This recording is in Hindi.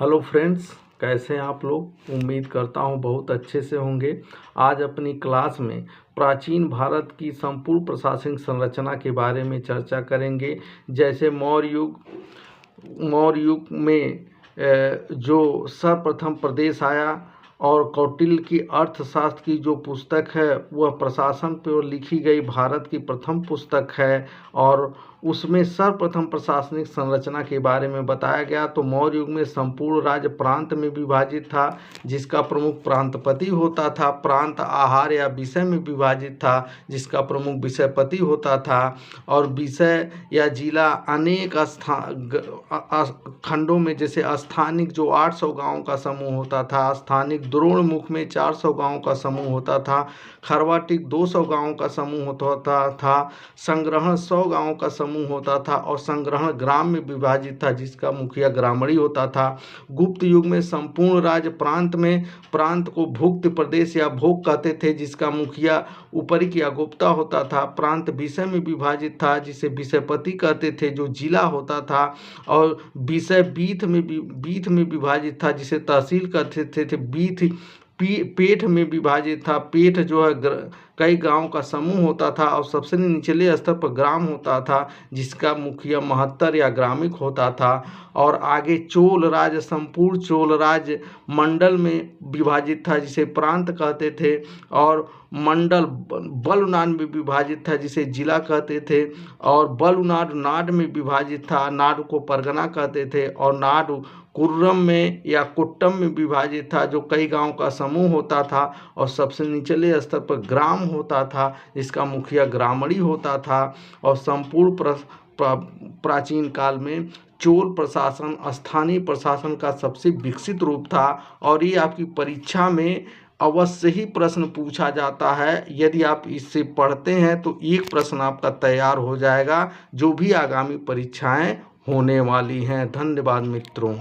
हेलो फ्रेंड्स, कैसे हैं आप लोग। उम्मीद करता हूं बहुत अच्छे से होंगे। आज अपनी क्लास में प्राचीन भारत की संपूर्ण प्रशासनिक संरचना के बारे में चर्चा करेंगे। जैसे मौर्य युग में जो सर्वप्रथम प्रदेश आया और कौटिल्य की अर्थशास्त्र की जो पुस्तक है वह प्रशासन पर लिखी गई भारत की प्रथम पुस्तक है और उसमें सर्वप्रथम प्रशासनिक संरचना के बारे में बताया गया। तो मौर्य युग में संपूर्ण राज्य प्रांत में विभाजित था, जिसका प्रमुख प्रांतपति होता था। प्रांत आहार या विषय में विभाजित था, जिसका प्रमुख विषयपति होता था। और विषय या जिला अनेक खंडों में, जैसे स्थानिक जो 800 गांवों का समूह होता था, स्थानिक द्रोणमुख में 400 गांवों का समूह होता था, खरवाटिक 200 गांवों का समूह होता था, संग्रहण 100 गांवों का समूह होता था और संग्रहण ग्राम में विभाजित था, जिसका मुखिया ग्रामणी होता था। गुप्त युग में संपूर्ण राज्य प्रांत को भुक्त प्रदेश या भोग कहते थे, जिसका मुखिया उपरिक या गुप्ता होता था। प्रांत विषय में विभाजित था, जिसे विषयपति कहते थे, जो जिला होता था। और विषय बीथ में विभाजित था, जिसे तहसील कहते थे। पेठ में विभाजित था। पेठ जो है कई गांव का समूह होता था और सबसे निचले स्तर पर ग्राम होता था, जिसका मुखिया महत्तर या ग्रामिक होता था। और आगे चोल राज्य, संपूर्ण चोल राज्य मंडल में विभाजित था, जिसे प्रांत कहते थे। और मंडल बलुनाड में विभाजित था, जिसे जिला कहते थे। और बलुनाड नाड में विभाजित था, नाड को परगना कहते थे। और नाड कुर्रम में या कुट्टम में विभाजित था, जो कई गांव का समूह होता था। और सबसे निचले स्तर पर ग्राम होता था, जिसका मुखिया ग्रामणी होता था। और संपूर्ण प्राचीन काल में चोल प्रशासन स्थानीय प्रशासन का सबसे विकसित रूप था। और ये आपकी परीक्षा में अवश्य ही प्रश्न पूछा जाता है। यदि आप इससे पढ़ते हैं तो एक प्रश्न आपका तैयार हो जाएगा, जो भी आगामी परीक्षाएं होने वाली हैं। धन्यवाद मित्रों।